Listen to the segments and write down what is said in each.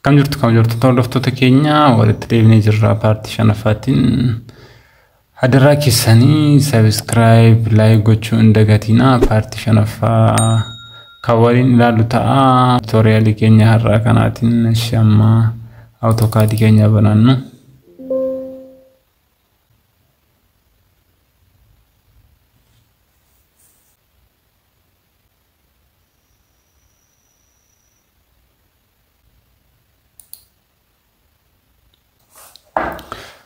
Kam jirtu hordoftoota keenya walitti deebinee jirra paartii shanaffaatiin hadarraa keessanii subscribe like gochuu hin dagatinaa paartii shanaffaa kan waliin ilaallu ta'a tutorialii keenya har'aa kanaatiin shamma AutoCAD keenya banannu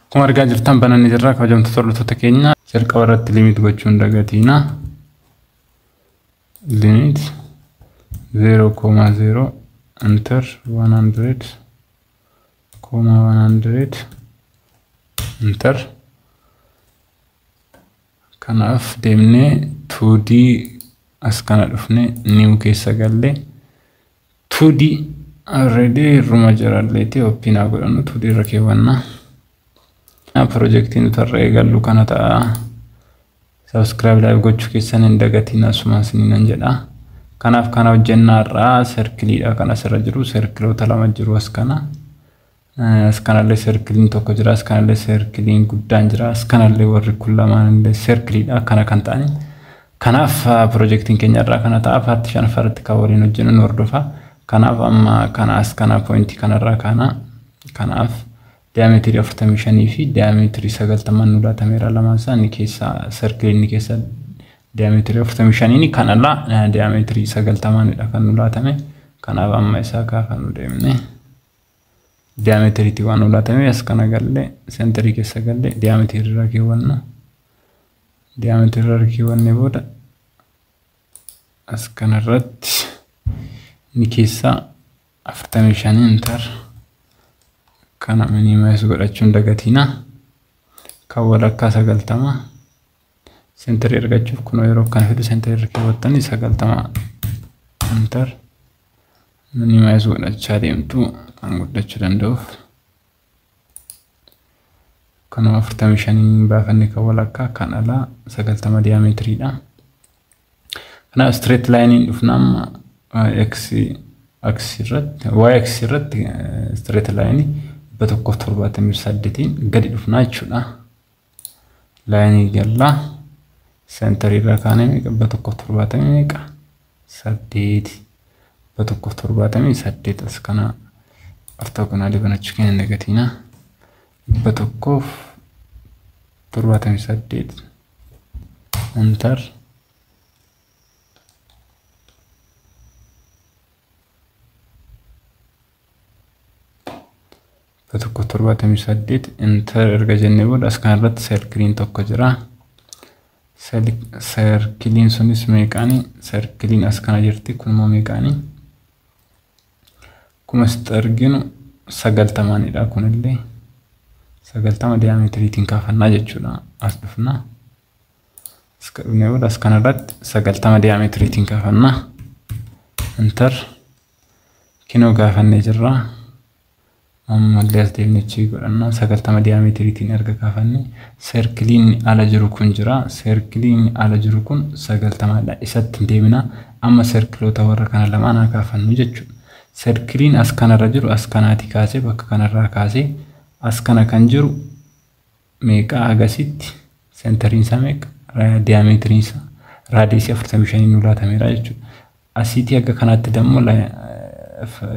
Kuma argaa jirtan bananii jirra kabajamtoota hordoftoota keenya jalqaba irratti limit gochuu hin dagatinaa limit 0,0 enter 100 enter kanaaf deemnee 2D as kana dhufne new keessa galle 2D already ruma jiralleeti open godhannu 2D irra keewwanna projectiin tarree gallu kana ta'a subscribe like gochuu keessan hin dagatinaa sumaasin jedha kanaaf kana hojjennaarraa circleedha kana asirra jiru circleota lama jiru as kanallee circleen tokko jira as kanallee circleen guddaan jira as kanallee warri kun lamaanillee circleedha kana kan ta'ani kanaaf projectiin keenya irraa kana ta'a paartii shanaffaarratti kan waliin hojjennu nu hordofa kanaaf amma kana as kana point kanarraa kanaaf diametri 45 fi diametri 90 nu laatameera lamaansaa ni keessa circle ni keessa diametri 45 ni kanalla diametri 90 dha kan nu laatame kanaaf amma isaa kan nu deemne diametri ti waan nu laatame as kana galle center keessa galle diametri irra keewwanna diametri irra keewwanne booda as kana irratti ni keessa 45 enter kana minimize godhachuun dagatina kan walakkaa 90 center ergachuuf kun yeroo kan fidu center ergawattani 90 enter minimize godhachaa deemtu an godhachuu danda'uuf kana 45 baafanne kan walakkaa kan ala 90 diametri dha kana straight line in dhufnam x axis irratti y axis irratti straight line በተኮፍ 78 ገዲ ዱፍና ይችላል ላይን ይገላ ሴንተር ይራካኔ በተኮፍ 78 ሰዴት በተኮፍ 78 እስከና አርታጎና ሊበነች ከነ ነገቲና በተኮፍ 78 ኤንተር በተኮፍ 78 enter erga jenne booda as kanarratti circleen tokko jira circleen sunis meeqaani circleen as kana jirti kunmoo meeqaani kuma arginu 90 dha kunillee 90 diametriitiin kaafannaa jechuudha as dhufna as kadhune booda as kanarratti 90 diametriitiin kaafannaa enter kinoo kaafannee jirra ammallees deemnichi godhanna 90 diametriitiin erga kaafanne circleen ala jiru kun jira circleen ala jiru kun 90 dha isatti deemina amma circleota warra kana lamaan kaafannu jechuudha circleen as kanarra jiru as kanaati kaasee bakka kanarraa kaasee as kana kan jiru meeqa agasitti centeriin isaa meeqa diametriin isaa radiusii 45 nu laatameera jechuudha asitti akka kanaatti dammo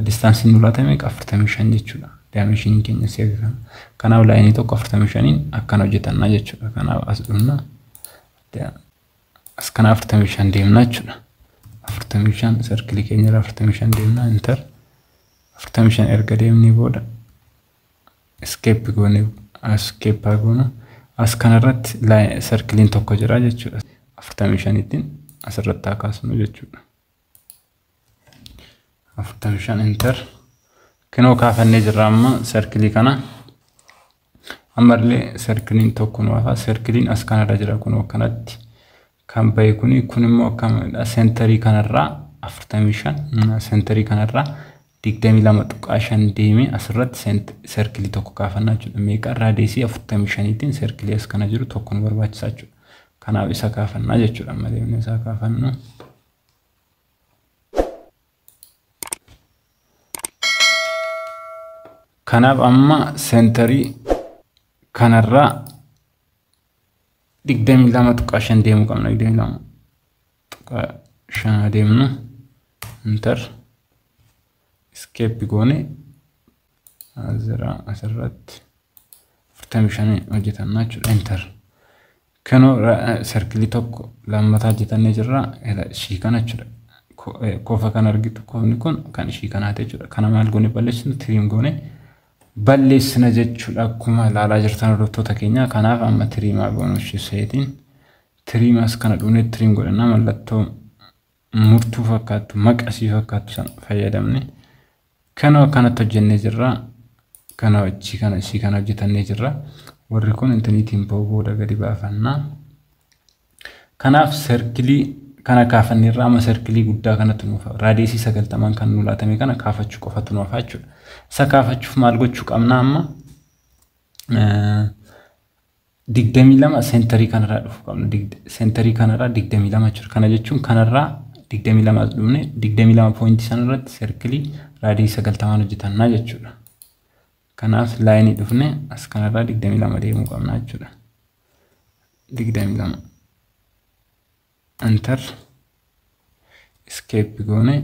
distance nu laatame 45 jechuudha dimension keenya seega kanaaf line tokko 45 akkana hojjetanna jechuudha kanaaf as dhumna as kana 45 deemna jechuudha 45 circle keenya 45 deemna enter 45 erga deemni booda escape goone as kanarratti circleen tokko jira jechuudha 45 ittiin asirratti kaasnu jechuudha 45 enter kinoo kaafannee jirra amma circle kana ammallee circleen tokko nu hafa circleen as kanarra jira kun kanatti kan bahe kun immoo akkamidha centerii kanarraa 45 centerii kanarraa 22.5 deemee asirratti circle tokko kaafannaa jechuudha meeqa radiusii 45 tiin circle as kana jiru tokko nu barbaachisaa jechuudha kanaaf isa kaafannaa jechuudha malee isa kaafannu kanaaf amma seenterii kanarraa 22.5 deemuu qabna. 22.5 deemnu enter escape goone asirratti 45 hojjetannaa jechuudha. Enter kanoo circle tokko lammataa hojjetannee jirra. Ishii kana jechuudha. Kofa kan argitu kofni kun kan ishii kanaate jechuudha. Kana maal goone balleessinu trim goone balleessina jechuudha. Akkuma ilaalaa jirtan hordoftoota keenya. Kanaaf amma trimaa goonu isheetiin trimas kana dhuunee trim godhannaa mallattoo murtuu fakkaattu maqasii fakkaattu sana fayyadamne kanoo kanatti hojjennee jirra. Kana ishii kana hojjetannee jirra. Warri kun intiniitiin booda gadi baafannaa. Kanaaf circle kana kaafannee irraa amma circle guddaa kanatti nuuf raadiyeesii 90 kan nu laatame kana kaafachuu qofatu nuuf jechuudha. Isa kaafachuuf maal gochuu qabna amma 22 seenterii kanarraa dhufu qabna. Seenterii kanarraa 22 jechuudha. Kana jechuun kanarraa 22 dhumne 22 pointii sanarratti circle raadiyeesii 90 hojjetannaa jechuudha. Kanaaf laayinii dhufne as kanarraa 22 deemuu qabna jechuudha. 22 enter escape goone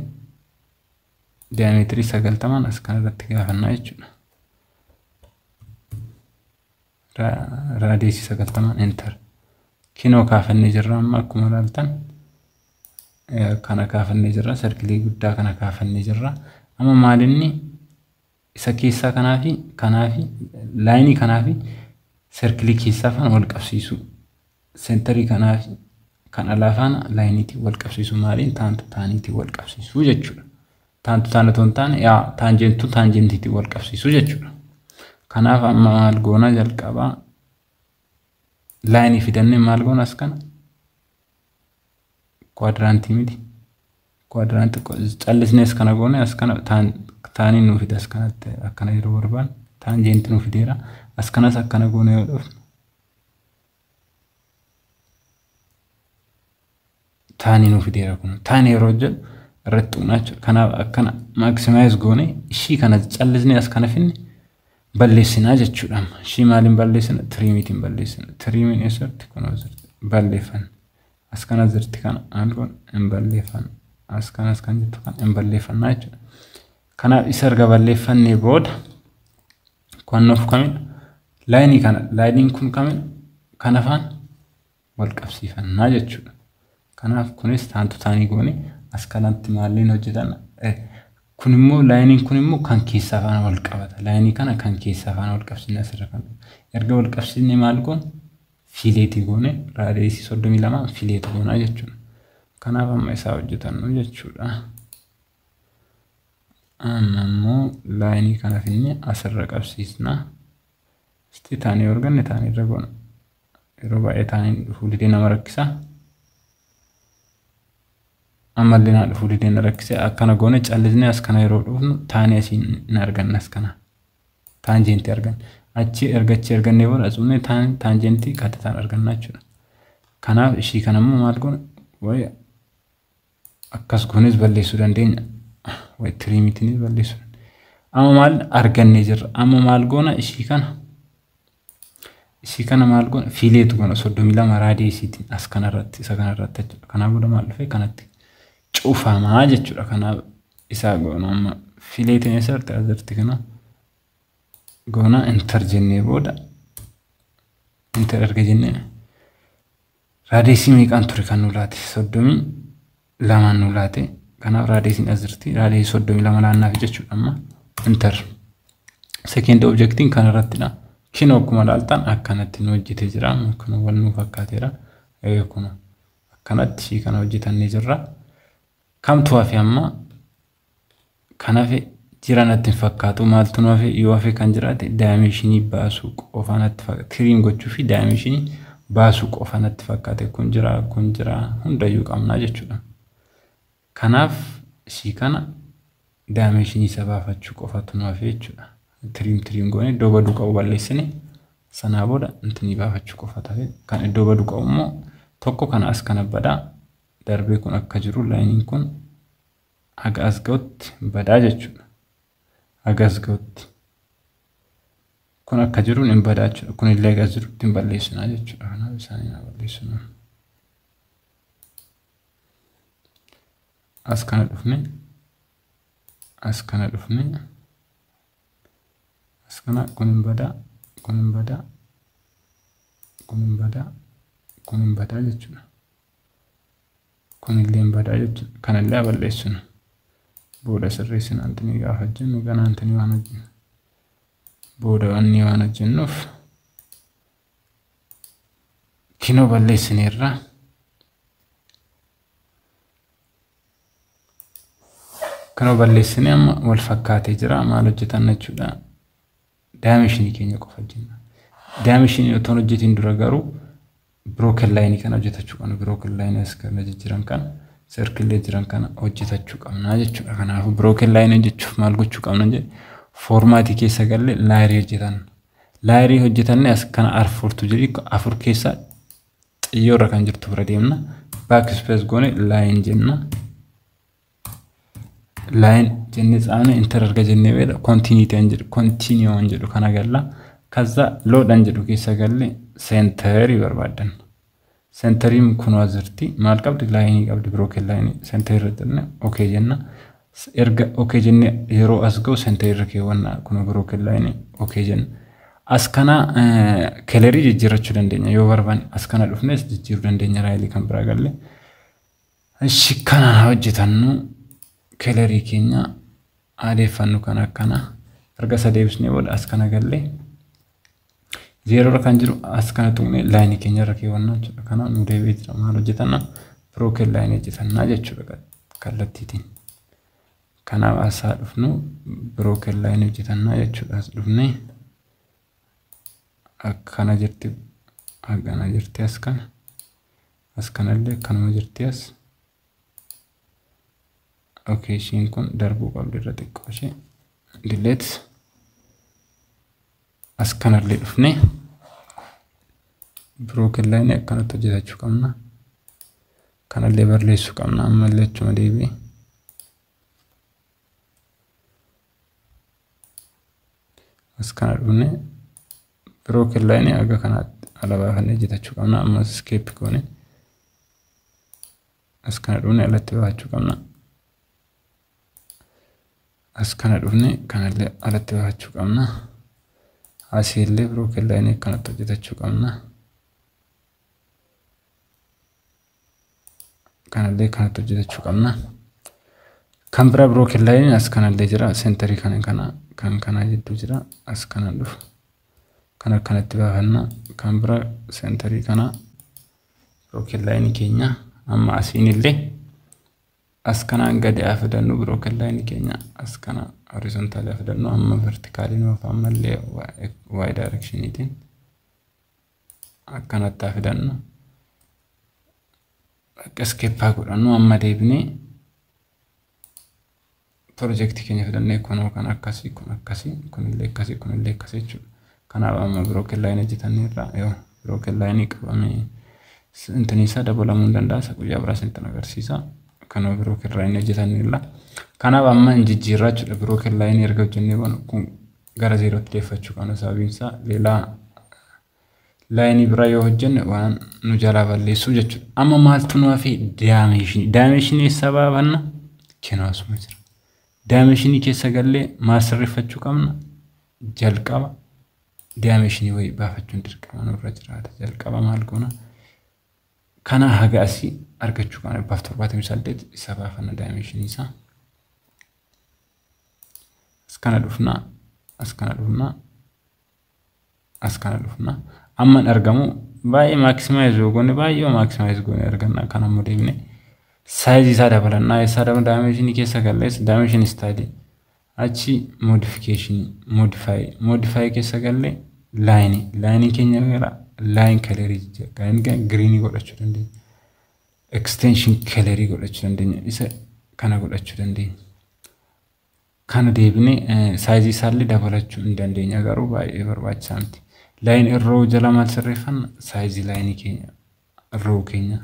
diametri 90 as kanarratti gaafannaa jechuudha. Raadiyeesii 90 enter kinoo kaafannee jirra. Amma akkuma ilaaltan kana kaafannee jirra. Circle guddaa kana kaafannee jirra. Amma maalinni isa keessaa kanaafi laayinii kanaafi circle keessaa faana wal qabsiisu. Seenterii kanaafi kan alaafaan laayiniitiin wal qabsiisu maaliin taantu taaniitiin wal qabsiisu jechuudha. Taantu taanatoon taane taanjentu taanjentiitiin wal qabsiisu jechuudha. Kanaaf amma maal goona jalqabaa laayinii fidannee maal goona as kana kwaadiraantii miti. Kwaadiraantii callisnee as kana goone as kana taanii nuuf fida as kanatti akkana yeroo barbaan taanjenti nuuf fideera. As kanas akkana goone yoo dhufne taanii nuuf fideera kun taanii yeroo jedhu irratti uumna jechuudha. Kanaaf akkana maximize goone ishii kana callisnee as kana finne balleessinaa jechuudha. Ishii maaliin balleessina? Trimiitiin balleessina. Trimiin eessatti kunoo balleeffanna. As kana zirti kana maal goona hin balleeffanna. As kanas kan jettu kan hin balleeffannaa jechuudha. Kanaaf isa erga balleeffannee booda kunnoof kamidha? Laayinii kana laayiniin kun kamidha? Kana afaan wal qabsiifannaa jechuudha. Kanaaf kunis taantu taanii goone as kanatti maaliin hojjetan? Kun immoo laayiniin kun immoo kan keessaa faana wal qabata. Laayinii kana kan keessaa faana wal qabsiisne asirra kan erga wal qabsiisne maal goone fileetii goone raadiyeesii 32 fileetii goonaa jechuudha. Kanaaf amma isaa hojjetannu jechuudha. Amma immoo laayinii kana finne asirra qabsiisna. Isti taanii arganne taanii irra goona. Yeroo baay'ee taanii dhufuu didee nama rakkisa. Ammallee na dhufuu didee na rakkise akkana goone callisnee as kana yeroo dhufnu taanii asiin hin arganne as kana. Taanjentii arganne. Achi ergannee booda asumne taanjentii qaxxaataan argannaa jechuudha. Kanaaf ishii kana immoo maal goona? Way akkas goones balleessuu dandeenya. Way trimiitiinis balleessuu dandeenya. Amma maal argannee jirra? Amma maal goona ishii kana maal goona? Fileetu goona 32 raadiyeesiitiin as kanarratti isa kanarratti jechuudha. Kanaaf booda maal dhufee kanatti cufamaa jechuudha. Kanaaf isaa goona amma fileetiin eessatti asirratti kana goona enter jennee booda enter erga jennee raadiyeesii meeqaan ture kan nu laate 32 nu laate. Kanaaf raadiyeesiin asirratti raadiyeesii 32 laannaaf jechuudha. Amma enter second objectiin kanarrattidha. Kinoo akkuma ilaaltan akkanatti nu hojjetee jira. Kun wal nu fakkaateera. Kun akkanatti ishii kana hojjetannee jirra. Kamtu hafe amma kanaaf jiranatti fakkaatu maaltu nu hafe yoo hafe kan jiraate daayimeeshinii baasuu qofaanatti fakkaate tiriim gochuu fi daayimeeshinii baasuu qofaanatti fakkaate kun jira hundayyuu qabnaa jechuudha. Kanaaf ishii kana daayimeeshinii isa baafachuu qofatu nu hafe jechuudha. Tiriim goone iddoo baduu qabu balleessine sanaa booda intini baafachuu qofa ta'e kan iddoo baduu qabu immoo tokko kana as kana badaa darbee kun akka jiru laayiniin kun haga as ga'utti badaa jechuudha. Haga as ga'utti kun akka jiruun hin badaachu kun illee gas jirutti hin balleessinaa jechuudha kanaaf isaanii na balleessinu as kana dhufne as kana kun hin badaa kun hin badaa jechuudha kun illee hin badaa jechuudha kanallee balleessinu booda sirreessina antini gaafa jennu gana antini waan hojjennu booda wanni waan hojjennuuf kinoo balleessineerra kanoo balleessine amma wal fakkaatee jira maal hojjetan jechuudha dimensionii keenya qofa jenna dimensionii otoo hojjetiin dura garuu broken line kana hojjetachuu qabna broken line as kana jiran kana circle jiran kana hojjetachuu qabna jechuudha kanaafuu broken line jechuuf maal gochuu qabna jedhe formatii keessa galle laayrii hojjetanne as kana arfurtu jiri afur keessa xiyyoorra kan jirtu bira deemna backspace goone line jenna line jenne tsaane enter arga jenne beeda continuity continue jedhu kana galla kaza load jedhu keessa galle center barbaadan centerim kuno azirti maal qabdi line qabdi broken line center irratti okay jenna erga okay jenne yeroo asgo center keewwanna kuno broken line okay jenna as kana calorie jijjiirachuu dandeenya yoo barbaanne as kana dhufnes jijjiiruu dandeenya raayilii kan bira galle ashi kana hojjetannu calorie keenya adeeffannu kana akkana erga sadeebisnee booda as kana galle zero ra kan jiru as kana tuqne line keenya irra keewwanna jechuudha kana nu deebi'ee jira maal hojjetanna broken line hojjetanna jechuudha kallattiitiin kana asaa dhufnu broken line hojjetanna jechuudha as dhufne akkana jirti as kanallee kanuma jirti as okay shin kun darbuu qabdi irra xiqqoo ishee delete as kanallee dhufne broken line akkanatti hojjetachuu qabna kanallee barreessuu qabna ammallee achuma deebi'ee as kana dhufne broken line aga kanatti alabaafannee hojjetachuu qabna amma escape goone as kana dhufne alatti baachuu qabna as kana dhufne kanallee alatti baachuu qabna asiillee broken line kanatti hojjetachuu qabna kanallee kanatti hojjetachuu qabna kan bira broken line as kanallee jira center kana jidduu jira as kana dhufu kana kanatti baafanna kan bira center kana broken line keenya amma asiinillee as kana gadi afidannu broken line keenya as kana horizontal afidannu amma vertical no ammallee y direction itiin akkanatti afidannu escape godhannu amma deebinee project keenya fidannee kunoo kan akkasii kunillee akkasii jechuudha kanaaf amma broken line hojjetanneerra yoo broken line qabame intiniisa dabalamuu hin danda'a guyyaa biraa sintan agarsiisa kanoo broken line hojjetanneerra kanaaf amma jijjiirraa jechuudha broken line erga hojjennee kun gara zeerootti deeffachuu qabna sababiinsaa leelaa line bira yoo hojjenne waan nu jalaa balleessuu jechuudha amma maaltu nuuf fi dimension sababanna kinaasuma jira dimension keessa gallee maal sirreeffachuu qabna jalqaba dimension way baafachuun dirqama nurra jiraata jalqaba maal goona kana haga asii argachuu qabna baaf 78 isa baafanna dimension isaa as kana dhufna amma argamu baay'ee maximize goone arganna kana ammoo deebine size isa dabalanna isa dimension keessa gallees dimension style achi modify keessa galle line keenya gara line color kan green godhachuu dandeenya extension color godhachuu dandeenya isa kana godhachuu dandeenya kana deebine size isaallee dabalachuu hin dandeenya garuu baay'ee barbaachisaa miti line row jala maal sirreeffanna size line keenya row keenya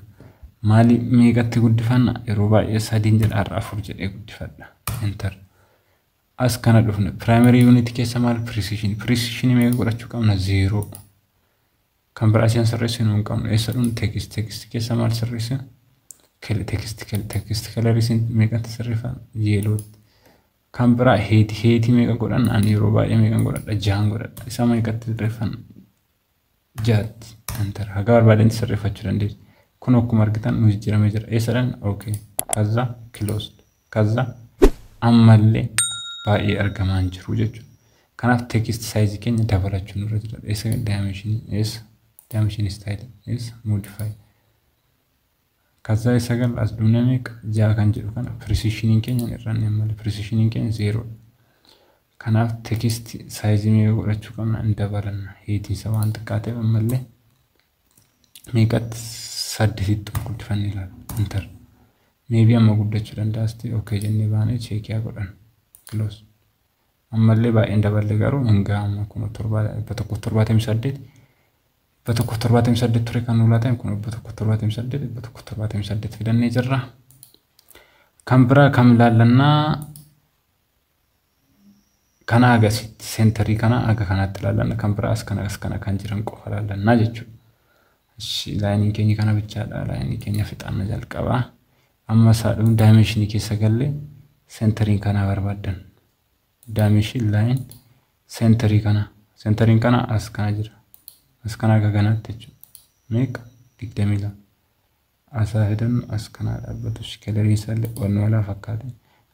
maali meeqatti guddifanna yeroo baay'ee 3 jedha 4 jedhee guddifadha enter as kana dhufne primary unit keessa maal precision meeqa godhachuu qabna 0 kan biraasiyan sirreessinu hin qabnu eessa dhun text keessa maal sirreessinu text colorisin meeqatti sirreeffan yellow kan biraa heeti meeqa godhan ani yeroo baay'ee meeqa godhadha jaan godhadha isa meeqatti sirreeffan jaat enter haga barbaadan sirreeffachuu dandeessu kun akkuma argitan nuyi jirame jira eessa dhan okay kaza closed kaza ammallee baay'ee argamaan jiru jechuudha kanaaf text size keenya dabalachuu nurra jira eessa dimension style is modify kaza isa gal as dynamic jaa kan jedhu kana precision keenya irraan malee precision keenya 0 kanaaf text size mee godhachuu qabna dabalanna heetii isa waan xiqqaate ammallee meeqatti saddisitti guddifanne ilaala enter maybe amma guddachuu dandaasti okay jennee baanee check yaa godhan close ammallee baay'een daballe garuu hingaa amma kun 78 ture kan nuulaatan kun 78 fidannee jirra kan biraa kam ilaallannaa kana agasitti centerii kana aga kanatti ilaallanna kan biraa as kana kan jiran qofa ilaallannaa jechuudha laayiniin keenya kana bichaadha laayiniin keenya fixaanna jalqabaa amma saadhuun dimension keessa galle centering kana barbaadan dimension line centering kana as kana jira as kana aga kanatti jechuudha meeqa 22 asa fidan as kana dhaabbatu shikelerii isalle wanni wala fakkaate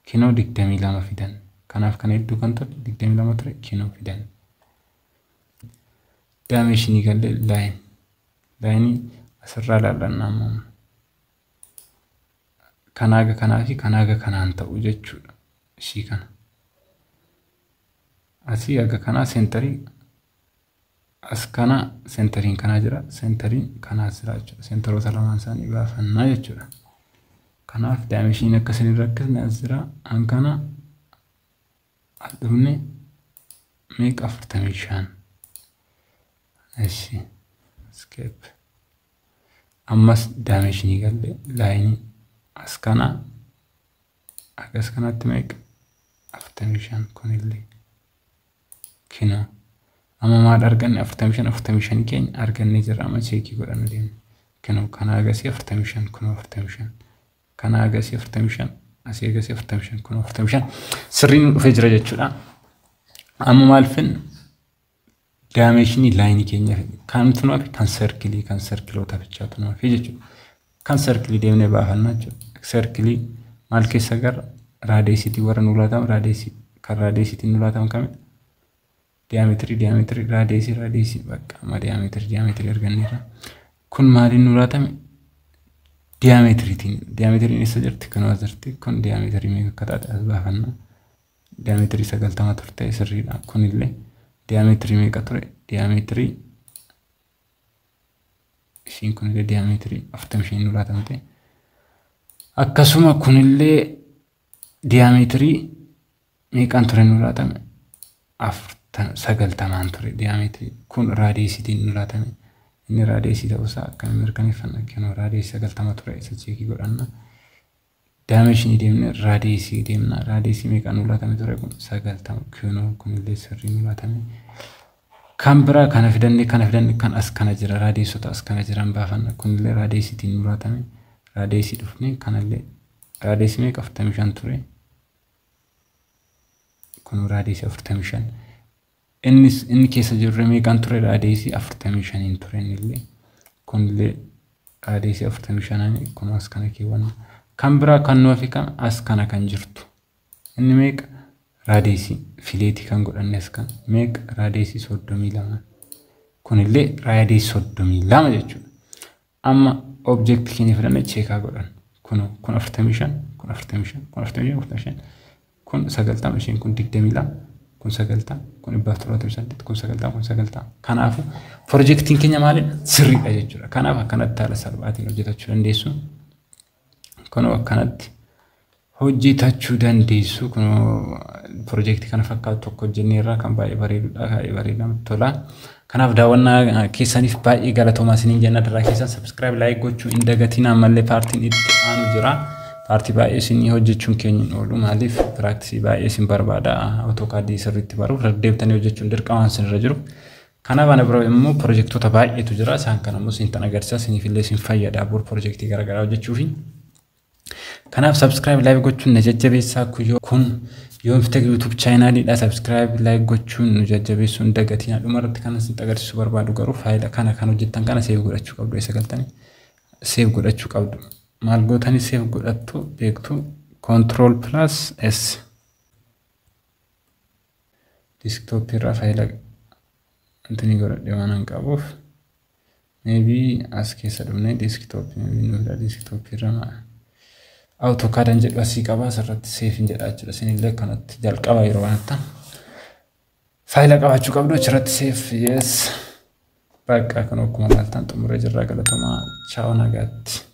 kinoo 22 fidan kanaaf kana hedduu kan ta'e 22 ture kinoo fidan dimension galle line asirraa ilaallanna amma kanaaga kanaa fi kanaaga kanaan ta'u jechuudha ishii kana asii aga kanaa centerii as kana centering kana jira centering kana asirraa jechuudha centeroota lamaan isaanii baafannaa jechuudha kanaaf dimension akkasiin rakkisne asirra an kana adumne meeqa 45 eshi escape ammas dimension galle line as kana agas kanatti meeqa 45 kunillee kina amma maal arganne 45 keenya arganne jira amma cheekii godhannu deemne kinu kana agasii 45 kun 45 kana agasii 45 asii agasii 45 kun 45 sirriin dhufee jira jechuudha amma maal fin dimension line keenya kan tunuuf kan circleota bichaatu nuuf jechuudha kan circle deemne baafannaa jechuudha circle maal keessa gar radiusity warra nuulatam radiusity nuulatam kam diameter radius bakka ma diameter arganneera kun maalin nuulatam diameter isa jirti kan wazirti kun diameter meeqa kataate as baafannaa diameter 90 turte sirriidha kunillee diameter meeqa ture diameter ishiin kunillee diameter 45 nuulatamte akkasuma kunillee diameter meeqan ture nuulatame 90 ture diameter kun radiusity nuulatame inni radiusity ta'uusaa akkam mirkaneeffanna kenoo radiusity 90 ture isa cheekii godhanna dimension deemne radiusity meeqan nuulatame ture kun 90 kenoo kunillee sirrii nuulatame kan biraa kana fidanne kan as kana jira radiusota as kana jiran baafanna kunillee radiusity nuulatame radiusity dhufne kanallee radiusity meeqa 45 ture kun radiusity 45 inni keessa jirre meeqan ture radiusity 45 ture innillee kunillee radiusity 45 kun as kana keewwanna kan biraa kan nuuf kan as kana kan jirtu inni meeqa radiusity fileetii kan godhanne as kan meeqa radiusity 32 kunillee radiusity 32 jechuudha amma object keenya fidannee cheekaa godhan kun 45 kun 90 kun 22 kun 90 kun 178 kun 90 kanaafu projectiin keenya maalin sirriidha jechuudha kanaaf akkanatti haala salphaatiin hojjetachuu dandeessu kun akkanatti hojjetachuu dandeessu kun project kana fakkaatu tokko hojjenneerra kan baay'ee bareedu namatti tola kanaaf daawwannaa keessaniif baay'ee galatoomaa isiniin jenna daraa keessan subscribe like gochuu hin dagatiin ammallee paartiin itti aanu jira paartii baay'ee isin hojjechuun keenyin oolu maaliif piraaksisii baay'ee isin barbaada AutoCAD sirriitti baruuf deebitanii hojjechuun dirqamaan isinirra jiru. Kanaaf ana bira immoo piroojektota baay'eetu jira isaan kana immoo isin tan agarsiisa isiniif illee isin fayyada bor piroojeektii garaagaraa hojjechuufi. Kanaaf subscribe like gochuun na jajjabeessaa kun yoo fite YouTube channel dha subscribe like gochuun nu jajjabeessuun dagatiin dhumarratti kan isin agarsiisu barbaadu garuu faayila kana kan hojjettan kana save godhachuu qabdu isa galtanii save godhachuu qabdu. Maal gootanii save godhattu beektu control plus S desktop irra faayila antini godhadhe waan qabuuf maybe as keessa dhumne desktop irra AutoCAD jedhu asii qaba asirratti save jedha jechuudha isinillee kanatti jalqaba yeroo wanata faayila qabaachuu qabdu achirratti save yes bakka kan akkuma laaltan xumuree jirra galatooma ciao nagaatti.